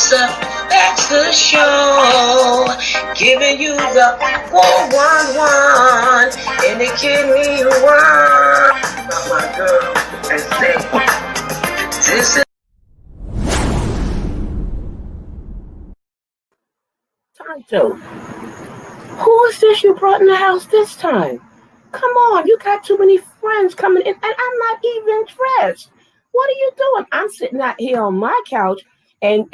the Baxter Show, giving you the 411 in the kidney one. My girl, and say, this is Tonto. Who is this you brought in the house this time? Come on, you got too many friends coming in, and I'm not even dressed. What are you doing? I'm sitting out here on my couch and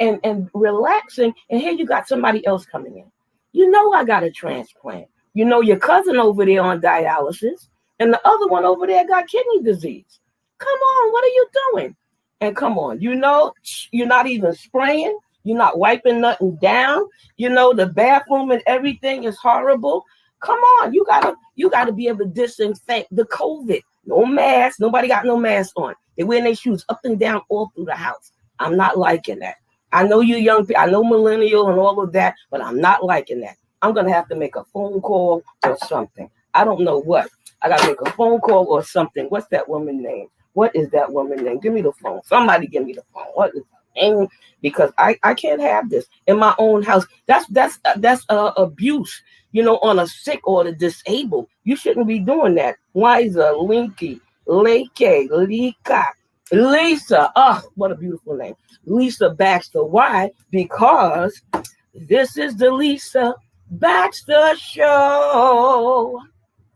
relaxing, and here you got somebody else coming in. You know I got a transplant. You know your cousin over there on dialysis, and the other one over there got kidney disease. Come on, what are you doing? And come on, you know you're not even spraying. You're not wiping nothing down. You know the bathroom and everything is horrible. Come on, you gotta be able to disinfect the COVID. No mask. Nobody got no mask on. They wearing their shoes up and down all through the house. I'm not liking that. I know you young people. I know millennial and all of that, but I'm not liking that. I'm gonna have to make a phone call or something. I don't know what. I gotta make a phone call or something. What's that woman's name? What is that woman's name? Give me the phone. Somebody give me the phone. What is the name? Because I can't have this in my own house. That's abuse. You know, on a sick or the disabled. You shouldn't be doing that. Liza, Linky, Leke, Lika, Lisa. Oh, what a beautiful name. Lisa Baxter. Why? Because this is the Lisa Baxter Show.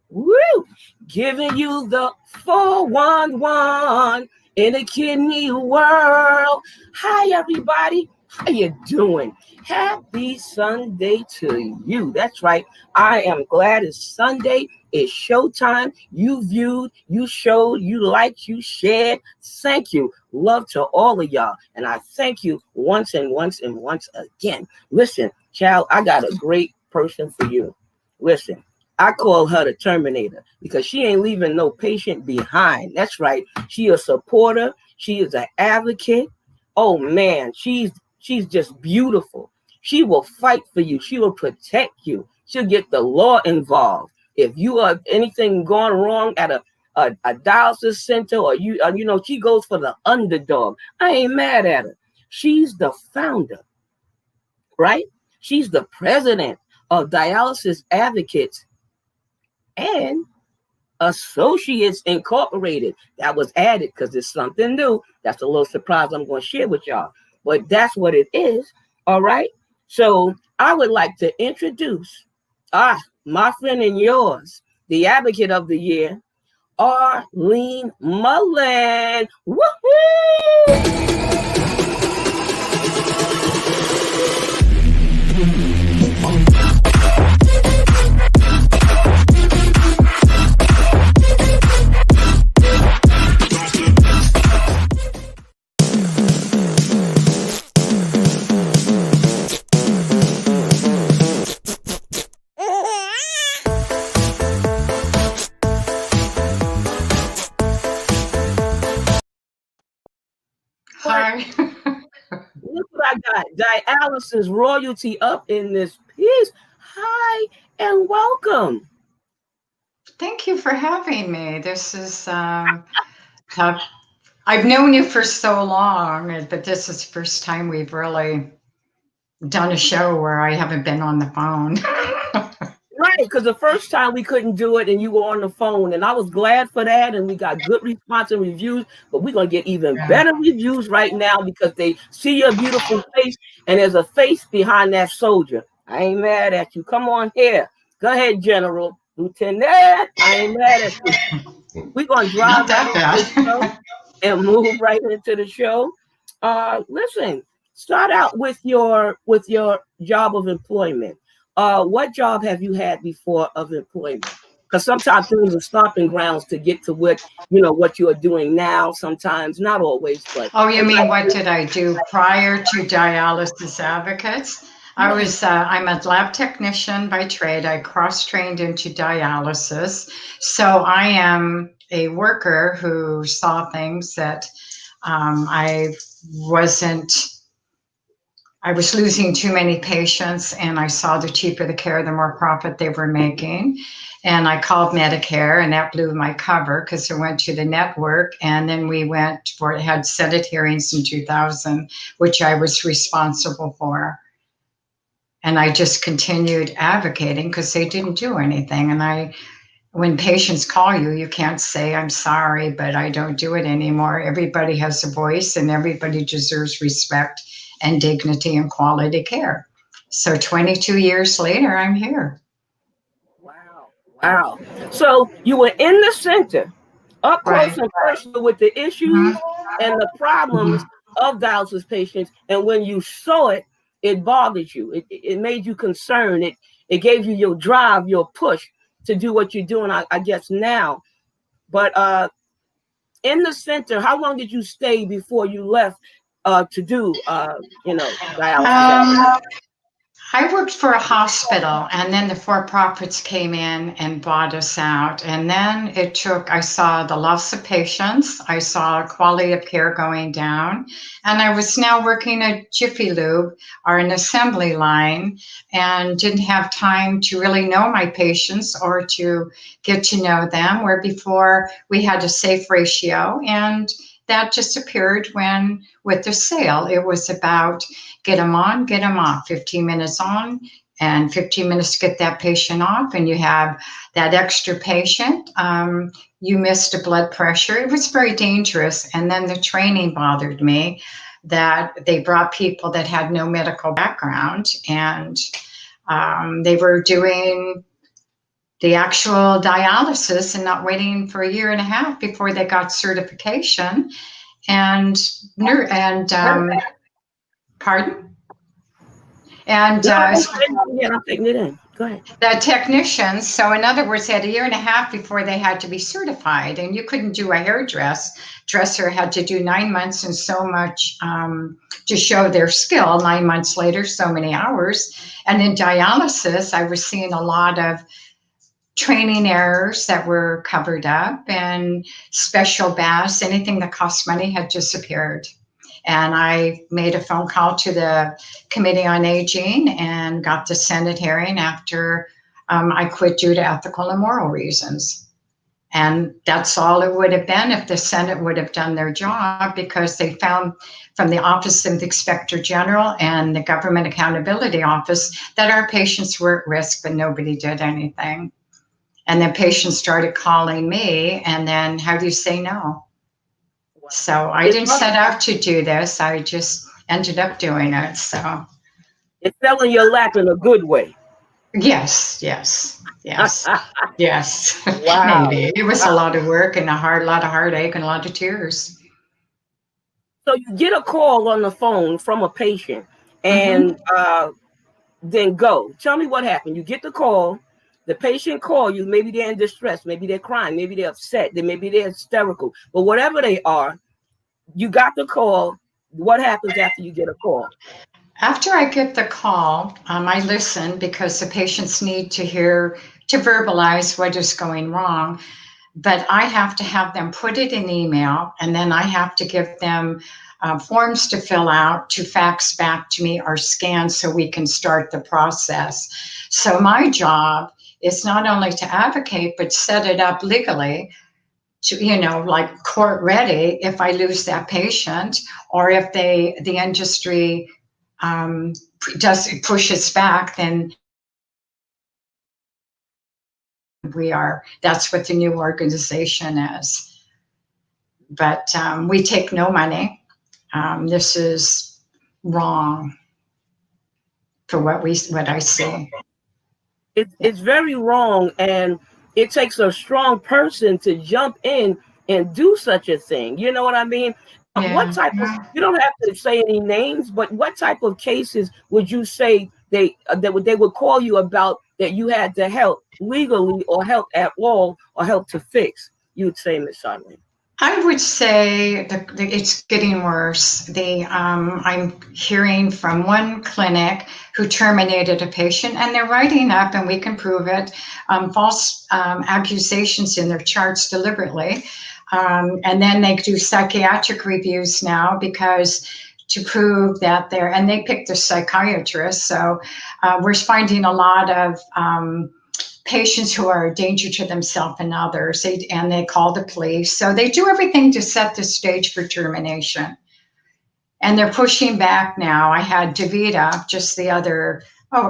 Woo! Giving you the 411 in the kidney world. Hi, everybody. How you doing? Happy Sunday to you. That's right. I am glad it's Sunday. It's showtime. You viewed, you showed, you liked, you shared. Thank you. Love to all of y'all. And I thank you once and once and once again. Listen, child, I got a great person for you. Listen, I call her the Terminator because she ain't leaving no patient behind. That's right. She a supporter. She is an advocate. Oh, man, she's just beautiful. She will fight for you. She will protect you. She'll get the law involved. If you are anything going wrong at a dialysis center or you know, she goes for the underdog. I ain't mad at her. She's the founder, right? She's the president of Dialysis Advocates and Associates Incorporated. That was added because it's something new. That's a little surprise I'm going to share with y'all. But that's what it is. All right. So I would like to introduce my friend and yours, the advocate of the year, Arlene Mullen. Woohoo! Hi. Look what I got. Dialysis royalty up in this piece. Hi and welcome. Thank you for having me. This is I've known you for so long, but this is the first time we've really done a show where I haven't been on the phone. Right, because the first time we couldn't do it and you were on the phone, and I was glad for that, and we got good response and reviews, but we're going to get even better reviews right now because they see your beautiful face, and there's a face behind that soldier. I ain't mad at you. Come on here. Go ahead, General. Lieutenant, I ain't mad at you. We're going to drive that bad. And move right into the show. Listen, start out with your job of employment. What job have you had before of employment? Because sometimes things are stopping grounds to get to what you are doing now. Sometimes, not always, but you mean what did I do prior to Dialysis Advocates? I'm a lab technician by trade. I cross-trained into dialysis. So I am a worker who saw things that I wasn't I was losing too many patients, and I saw the cheaper the care, the more profit they were making. And I called Medicare, and that blew my cover because I went to the network. And then we went for it, had Senate hearings in 2000, which I was responsible for. And I just continued advocating because they didn't do anything. And when patients call you, you can't say, I'm sorry, but I don't do it anymore. Everybody has a voice and everybody deserves respect and dignity and quality care. So 22 years later, I'm here. Wow. Wow. So you were in the center, up close Right. and personal with the Mhm. issues and the problems Mhm. of dialysis patients. And when you saw it, it bothered you. It made you concerned. It gave you your drive, your push to do what you're doing, I guess, now. But in the center, how long did you stay before you left to do, dialysis Um, advocacy? I worked for a hospital, and then the for-profits came in and bought us out. And then I saw the loss of patients, I saw quality of care going down, and I was now working at Jiffy Lube or an assembly line and didn't have time to really know my patients or to get to know them, where before we had a safe ratio, and that disappeared when with the sale. It was about get them on, get them off, 15 minutes on and 15 minutes to get that patient off. And you have that extra patient. You missed a blood pressure. It was very dangerous. And then the training bothered me that they brought people that had no medical background, and they were doing the actual dialysis and not waiting for a year and a half before they got certification. And pardon? And No, I'm saying it again. I'm taking it in. Go ahead. the technicians, so in other words, they had a year and a half before they had to be certified, and you couldn't do a dresser had to do 9 months and so much to show their skill. 9 months later, so many hours. And in dialysis, I was seeing a lot of training errors that were covered up, and special baths, anything that cost money had disappeared. And I made a phone call to the Committee on Aging and got the Senate hearing after I quit due to ethical and moral reasons. And that's all it would have been if the Senate would have done their job, because they found from the Office of the Inspector General and the Government Accountability Office that our patients were at risk, but nobody did anything. And then patients started calling me, and then how do you say no? Wow. So I It, didn't set out to do this. I just ended up doing it. So it fell in your lap in a good way. yes, yes, yes, yes. Wow. Maybe it was a Wow. lot of work and lot of heartache and a lot of tears. So you get a call on the phone from a patient, Mm-hmm. and then go. Tell me what happened. You get the call. The patient call you. Maybe they're in distress. Maybe they're crying. Maybe they're upset. Maybe they're hysterical. But whatever they are, you got the call. What happens after you get a call? After I get the call, I listen because the patients need to hear to verbalize what is going wrong. But I have to have them put it in email, and then I have to give them forms to fill out, to fax back to me or scan so we can start the process. So my job is not only to advocate, but set it up legally to, like court ready if I lose that patient, or if the industry does pushes back, then that's what the new organization is. But we take no money. This is wrong for what I see. Yeah. It's very wrong, and it takes a strong person to jump in and do such a thing. You know what I mean? What Yeah. type of, you don't have to say any names, but what type of cases would you say they would call you about that you had to help legally or help at all or help to fix? You would say, Miss Charlene. I would say it's getting worse. I'm hearing from one clinic who terminated a patient, and they're writing up, and we can prove it, false accusations in their charts deliberately. And then they do psychiatric reviews now because to prove that they're, and they picked a psychiatrist. So we're finding a lot of patients who are a danger to themselves and others, and they call the police. So they do everything to set the stage for termination. And they're pushing back now. I had DaVita just a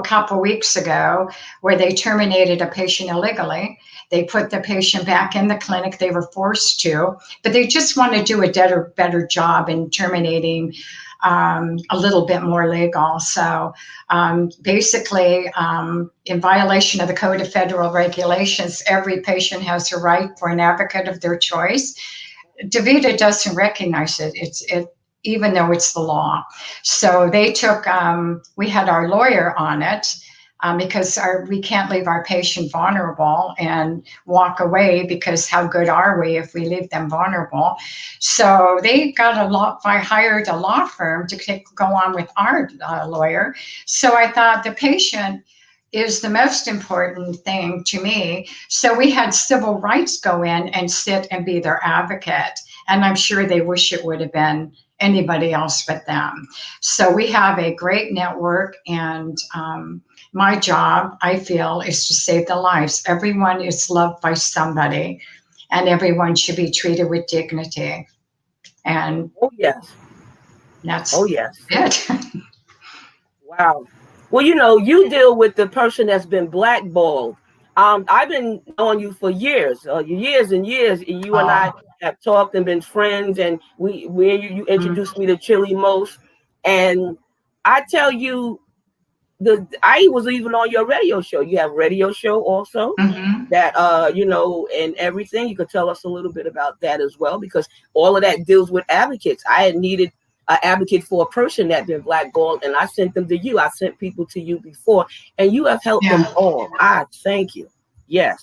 couple of weeks ago, where they terminated a patient illegally. They put the patient back in the clinic. They were forced to, but they just want to do a better job in terminating a little bit more legal. So basically, in violation of the Code of Federal Regulations, every patient has a right for an advocate of their choice. DaVita doesn't recognize it. Even though it's the law. So they took, we had our lawyer on it because we can't leave our patient vulnerable and walk away, because how good are we if we leave them vulnerable? So they hired a law firm to go on with our lawyer. So I thought the patient is the most important thing to me. So we had civil rights go in and sit and be their advocate. And I'm sure they wish it would have been anybody else but them. So we have a great network, and my job, I feel, is to save the lives. Everyone is loved by somebody, and everyone should be treated with dignity. And Oh yes. that's Oh yes. it. Wow. Well, you deal with the person that's been blackballed. I've been knowing you for years, years and years. And you and I have talked and been friends. And you introduced me to Chili Most. And I tell you, I was even on your radio show. You have a radio show also that, and everything. You could tell us a little bit about that as well, because all of that deals with advocates. I had needed an advocate for a person that been blackballed, and I sent them to you. I sent people to you before, and you have helped them all. I thank you. Yes.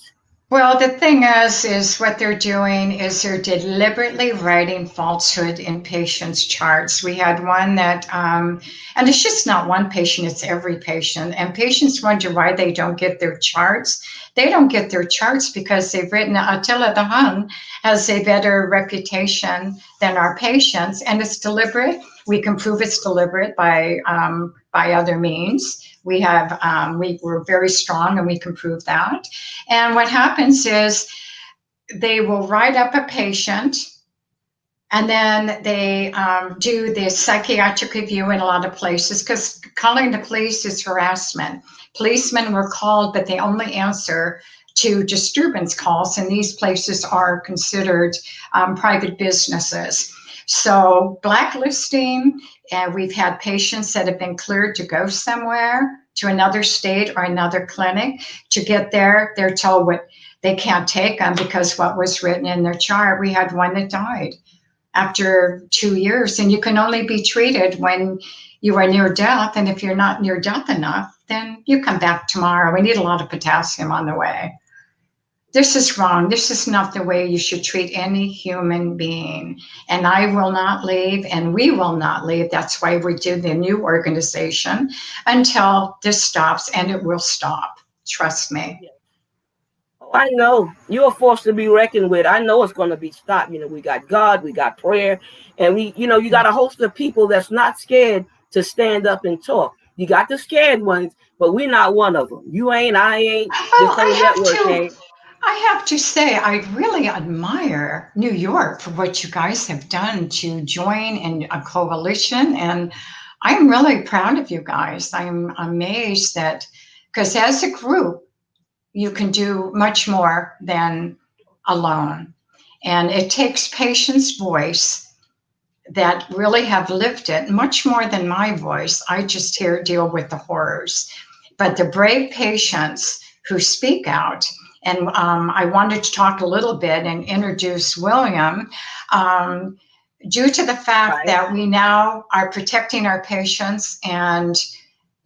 Well, the thing is what they're doing is they're deliberately writing falsehood in patients' charts. We had one that, and it's just not one patient, it's every patient. And patients wonder why they don't get their charts. They don't get their charts because they've written, Attila the Hun has a better reputation than our patients, and it's deliberate. We can prove it's deliberate by other means. We're very strong, and we can prove that. And what happens is they will write up a patient, and then they do the psychiatric review in a lot of places, because calling the police is harassment. Policemen were called, but they only answer to disturbance calls, and these places are considered private businesses. So blacklisting, and we've had patients that have been cleared to go somewhere, to another state or another clinic. To get there, they're told what they can't take them because what was written in their chart. We had one that died after 2 years, and you can only be treated when you are near death. And if you're not near death enough, then you come back tomorrow. We need a lot of potassium on the way. This is wrong. This is not the way you should treat any human being. And I will not leave, and we will not leave. That's why we do the new organization until this stops, and it will stop. Trust me. Oh, I know. You're a force to be reckoned with. I know it's going to be stopped. We got God, we got prayer, and you got a host of people that's not scared to stand up and talk. You got the scared ones, but we're not one of them. You ain't, I ain't, this whole network ain't. I have to say, I really admire New York for what you guys have done to join in a coalition. And I'm really proud of you guys. I'm amazed that, because as a group, you can do much more than alone. And it takes patients' voice that really have lived it, much more than my voice. I just deal with the horrors. But the brave patients who speak out. And I wanted to talk a little bit and introduce William, due to the fact that we now are protecting our patients and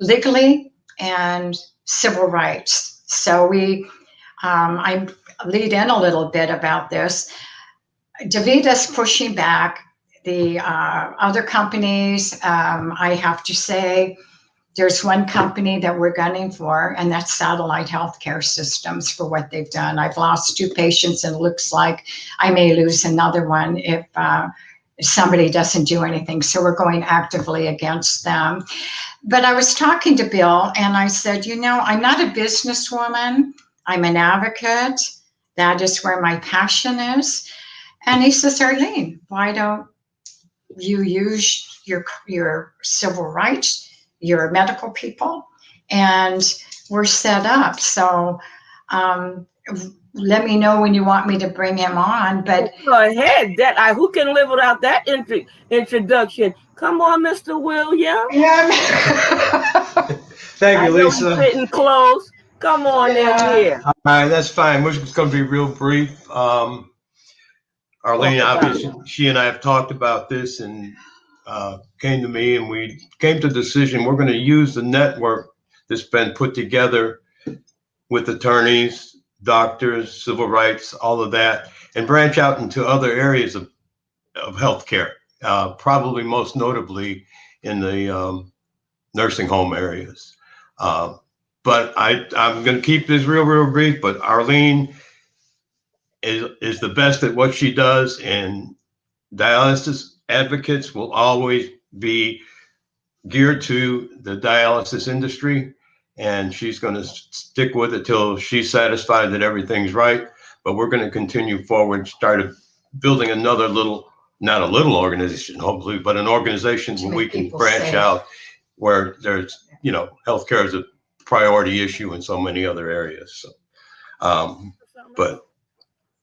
legally and civil rights. So I lead in a little bit about this. DaVita's pushing back. The other companies, I have to say, there's one company that we're gunning for, and that's Satellite Healthcare Systems, for what they've done. I've lost 2 patients, and it looks like I may lose another one if somebody doesn't do anything. So we're going actively against them. But I was talking to Bill and I said, I'm not a businesswoman. I'm an advocate. That is where my passion is. And he says, Arlene, why don't you use your civil rights, your medical people, and we're set up. So let me know when you want me to bring him on. But go ahead. Who can live without that introduction? Come on, Mr. William. Yeah. Thank you, Lisa. We're sitting close. Come on in here. All right, that's fine. We're just going to be real brief. Arlene, obviously, she and I have talked about this and came to me, and we came to the decision we're going to use the network that's been put together with attorneys, doctors, civil rights, all of that, and branch out into other areas of healthcare, probably most notably in the nursing home areas. But I'm going to keep this real brief, but Arlene is the best at what she does, and dialysis advocates will always be geared to the dialysis industry, and she's going to stick with it till she's satisfied that everything's right. But we're going to continue forward, started building another not a little organization, hopefully, but an organization where we can branch out where there's, healthcare is a priority issue in so many other areas. So, but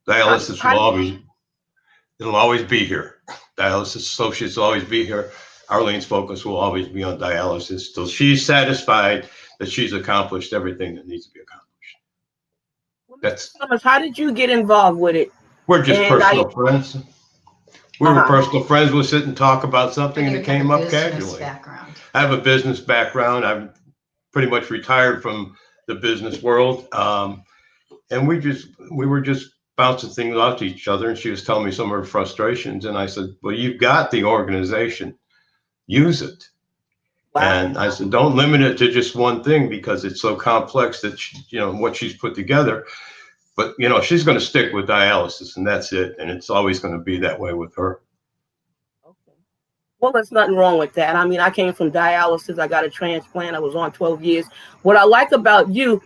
dialysis it'll always be here. Dialysis associates will always be here. Arlene's focus will always be on dialysis till she's satisfied that she's accomplished everything that needs to be accomplished. Thomas, how did you get involved with it? We're just personal friends. We were personal friends. We'll sit and talk about something, and it came up casually. I have a business background. I'm pretty much retired from the business world, and we were just bouncing things off to each other. And she was telling me some of her frustrations, and I said, "Well, you've got the organization. Use it." Wow. And I said, "Don't limit it to just one thing because it's so complex that what she's put together." But she's going to stick with dialysis, and that's it. And it's always going to be that way with her. Okay. Well, there's nothing wrong with that. I mean, I came from dialysis. I got a transplant. I was on 12 years. What I like about you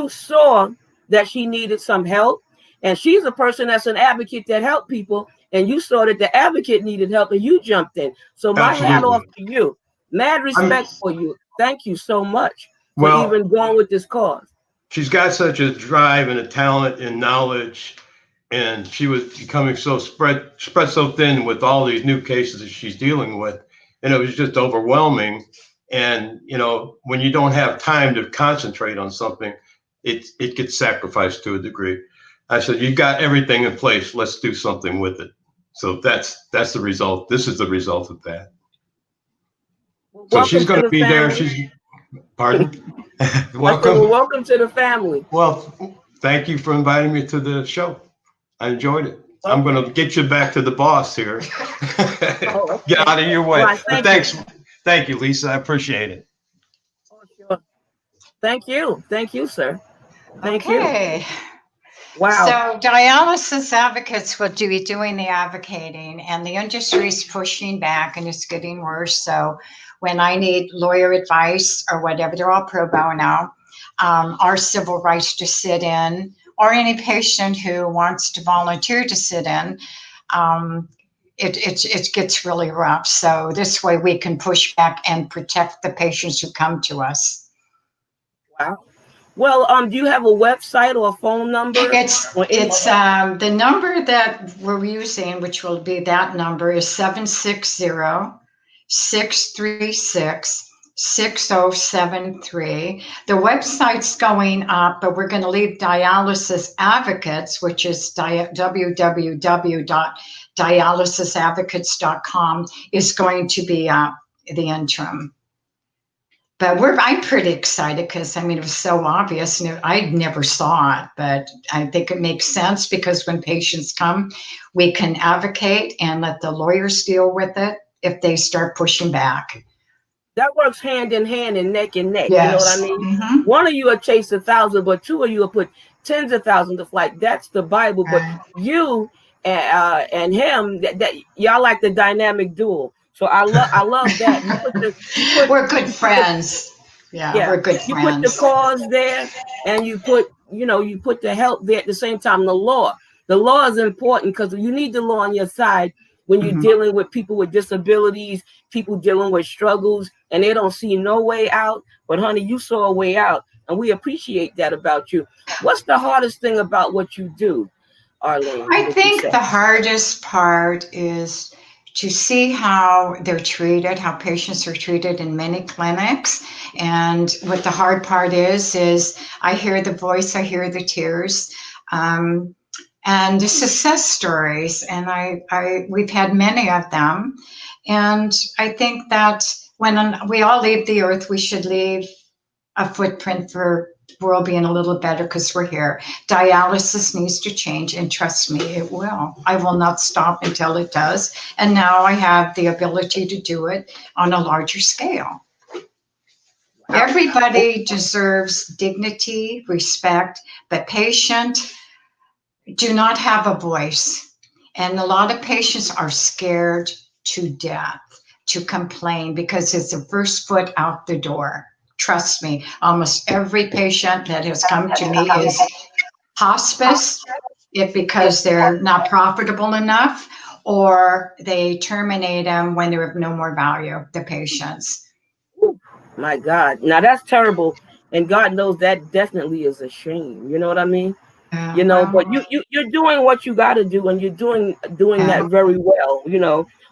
saw that she needed some help, and she's a person that's an advocate that helped people. And you saw that the advocate needed help, and you jumped in. So my hat off to you. Mad respect for you. Thank you so much for even going with this cause. She's got such a drive and a talent and knowledge, and she was becoming so spread so thin with all these new cases that she's dealing with, and it was just overwhelming. And when you don't have time to concentrate on something, it gets sacrificed to a degree. I said, "You've got everything in place. Let's do something with it." So that's the result. This is the result of that. So she's going to be there. Pardon? Welcome. Welcome to the family. Well, thank you for inviting me to the show. I enjoyed it. Okay. I'm going to get you back to the boss here. Okay. Get out of your way. Right, thank you, Lisa. I appreciate it. Oh, sure. Thank you, sir. Thank you. Wow. So dialysis advocates will be doing the advocating, and the industry is pushing back, and it's getting worse. So when I need lawyer advice or whatever, they're all pro bono. Our civil rights to sit in, or any patient who wants to volunteer to sit in, it gets really rough. So this way we can push back and protect the patients who come to us. Wow. Well, do you have a website or a phone number? It's the number that we're using, which will be that number, is 760-636-6073. The website's going up, but we're going to leave Dialysis Advocates, which is www.dialysisadvocates.com, is going to be up, the interim. But I'm pretty excited because, it was so obvious. I never saw it, but I think it makes sense because when patients come, we can advocate and let the lawyers deal with it if they start pushing back. That works hand in hand and neck and neck. Yes. You know what I mean? Mm-hmm. One of you will chase 1,000, but two of you will put tens of thousands to flight. That's the Bible. But you and him. That y'all like the dynamic duo. So I love that. We're good You put the friends. Yeah, yeah, we're good you put the friends. cause there, and you put the help there at the same time. The law is important because you need the law on your side when you're Mhm. dealing with people with disabilities, people dealing with struggles, and they don't see no way out. But honey, you saw a way out, and we appreciate that about you. What's the hardest thing about what you do, Arlene? I Would you think say? the hardest part is to see how they're treated, how patients are treated in many clinics. And what the hard part is I hear the voice, I hear the tears, and the success stories. And we've had many of them. And I think that when we all leave the earth, we should leave a footprint for the world being a little better because we're here. Dialysis needs to change, and trust me, it will. I will not stop until it does. And now I have the ability to do it on a larger scale. Wow. Everybody deserves dignity, respect, but patients do not have a voice. And a lot of patients are scared to death to complain because it's the first foot out the door. Trust me, almost every patient that has come to me is hospice, if because they're not profitable enough, or they terminate them when they're of no more value, the patients. My God. Now that's terrible. And God knows that definitely is a shame. You know what I mean? But Well, you're doing what you got to do, and you're doing that yeah. very well.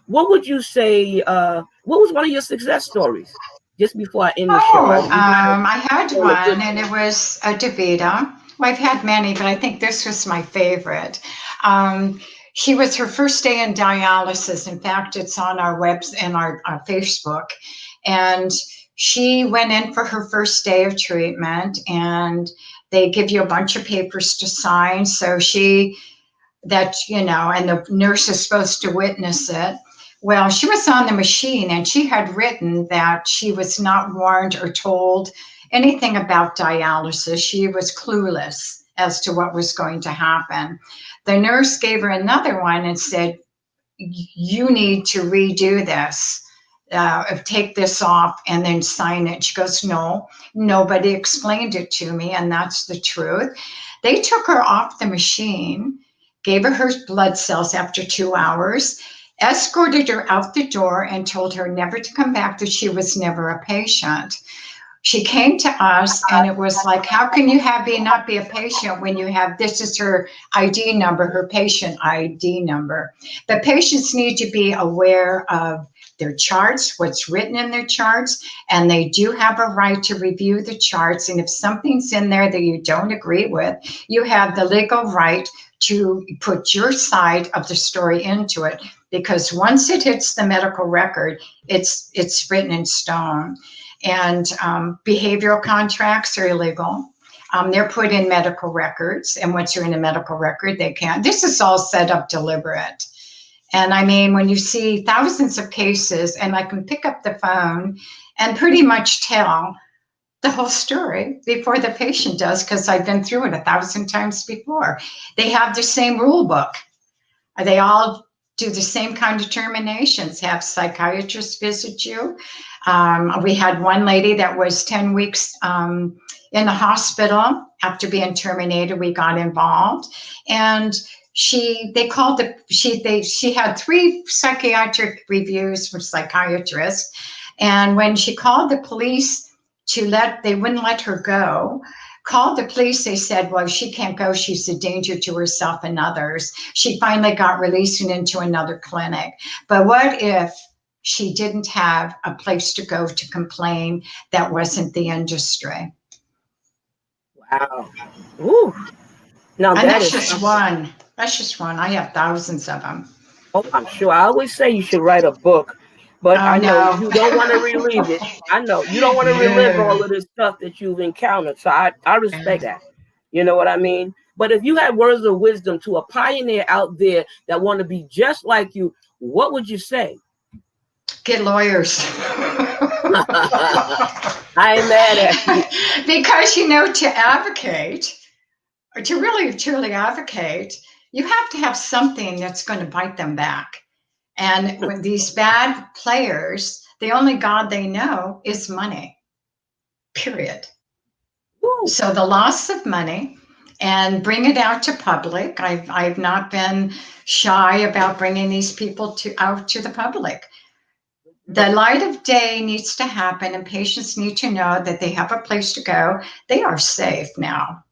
What would you say? What was one of your success stories? Just before I end the show, Oh, you said I had on a good one, and one. it was a DeVita. Well, I've had many, but I think this was my favorite. Um, she was her first day in dialysis. In fact, it's on our webs and our Facebook. And she went in for her first day of treatment, and they give you a bunch of papers to sign. So and the nurse is supposed to witness it. Well, she was on the machine and she had written that she was not warned or told anything about dialysis. She was clueless as to what was going to happen. The nurse gave her another one and said, "You need to redo this. Take this off and then sign it." She goes, "No, nobody explained it to me, and that's the truth." They took her off the machine, gave her blood cells after 2 hours, escorted her out the door, and told her never to come back, that she was never a patient. She came to us, and it was like, how can you not be a patient when you have, this is her ID number, her patient ID number. The patients need to be aware of their charts, what's written in their charts, and they do have a right to review the charts. And if something's in there that you don't agree with, you have the legal right to put your side of the story into it, because once it hits the medical record, it's written in stone. And behavioral contracts are illegal. They're put in medical records, and once you're in a medical record, they can't. This is all set up deliberate. And I mean, when you see thousands of cases, and I can pick up the phone and pretty much tell the whole story before the patient does, because I've been through it 1,000 times before. They have the same rule book. They all do the same kind of terminations, have psychiatrists visit you. We had one lady that was 10 weeks in the hospital after being terminated. We got involved, and she had 3 psychiatric reviews from psychiatrists. And when she called the police they wouldn't let her go. Called the police, they said, well, she can't go. She's a danger to herself and others. She finally got released and into another clinic. But what if she didn't have a place to go to complain that wasn't the industry? Wow. Ooh. Now And that that's is just something. one. That's just one. I have thousands of them. Oh, I'm sure. I always say you should write a book, but Oh, I know no. you don't want to relive it. I know you don't want to relive Yeah. all of this stuff that you've encountered. So I respect that. You know what I mean? But if you had words of wisdom to a pioneer out there that want to be just like you, what would you say? Get lawyers. I ain't mad at you. Because, to advocate, or to really truly advocate, you have to have something that's going to bite them back. And when these bad players, the only God they know is money, period. Woo. So the loss of money, and bring it out to public. I've not been shy about bringing these people out to the public. The light of day needs to happen, and patients need to know that they have a place to go. They are safe now.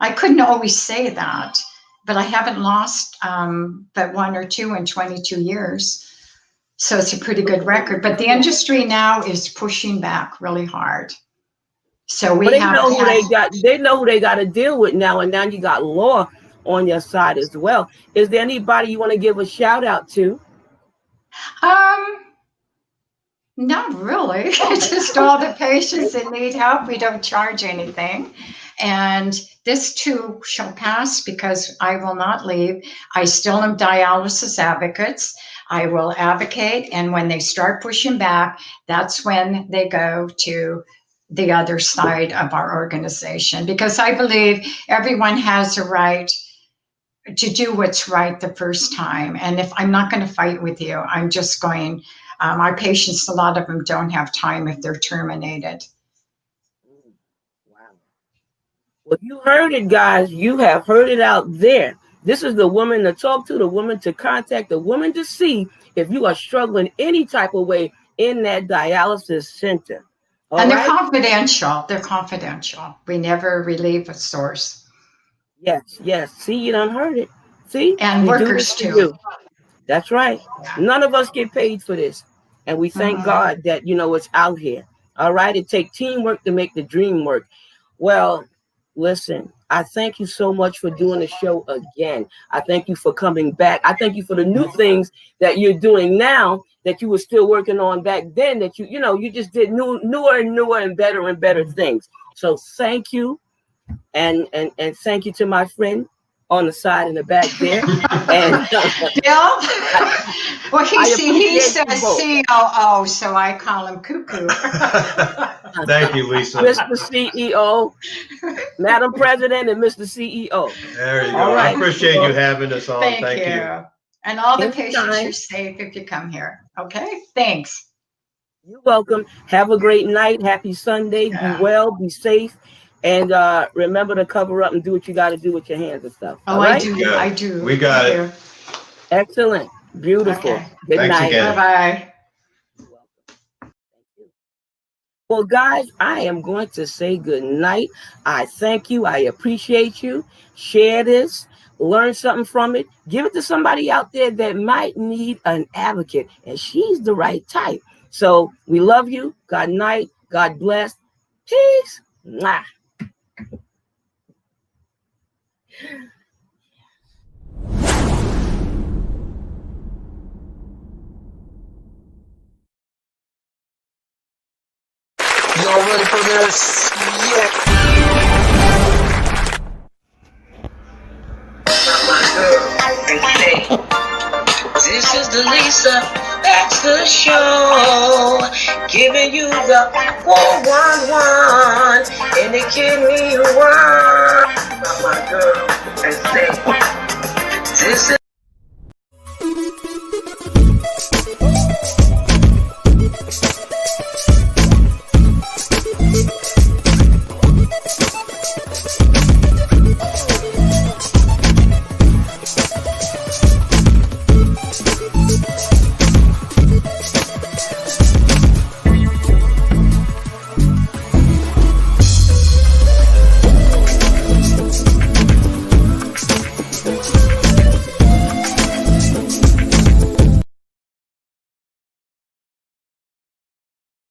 I couldn't always say that, but I haven't lost but one or two in 22 years. So it's a pretty good record. But the industry now is pushing back really hard. So we But they have know who they know who they got to deal with now, and now you got law on your side as well. Is there anybody you want to give a shout out to? Not really. Just all the patients that need help. We don't charge anything. And this too shall pass, because I will not leave. I still am dialysis advocates. I will advocate. And when they start pushing back, that's when they go to the other side of our organization, because I believe everyone has a right to do what's right the first time. And if I'm not going to fight with you, I'm just going. Our patients, a lot of them don't have time if they're terminated. Wow. Well, you heard it, guys. You have heard it out there. This is the woman to talk to, the woman to contact, the woman to see if you are struggling any type of way in that dialysis center. All and they're right? confidential. They're confidential. We never relieve a source. Yes, yes. See, you done heard it. See? And We workers do too. That's right. None of us get paid for this. And we thank God that, it's out here. All right. It takes teamwork to make the dream work. Well, listen, I thank you so much for doing the show again. I thank you for coming back. I thank you for the new things that you're doing now that you were still working on back then, that you just did newer and better things. So thank you. And thank you to my friend on the side in the back there. And Bill, well, he says COO, so I call him Cuckoo. Thank you, Lisa. Mr. CEO, Madam President, and Mr. CEO. There you go. All right. I appreciate you having us on. Thank you. And all the patients Anytime. are safe if you come here. Okay? Thanks. You're welcome. Have a great night. Happy Sunday. Yeah. Be well. Be safe. And remember to cover up and do what you got to do with your hands and stuff. Oh, all right? I do. We got it. Excellent. Beautiful. Okay. Good Thanks night. again. Bye-bye. Well, guys, I am going to say good night. I thank you. I appreciate you. Share this. Learn something from it. Give it to somebody out there that might need an advocate. And she's the right type. So we love you. God night. God bless. Peace. Mwah. Y'all ready for this? Yeah. This is the Lisa Baxter Show, giving you the 411 and they give me one. My girl, and say, this is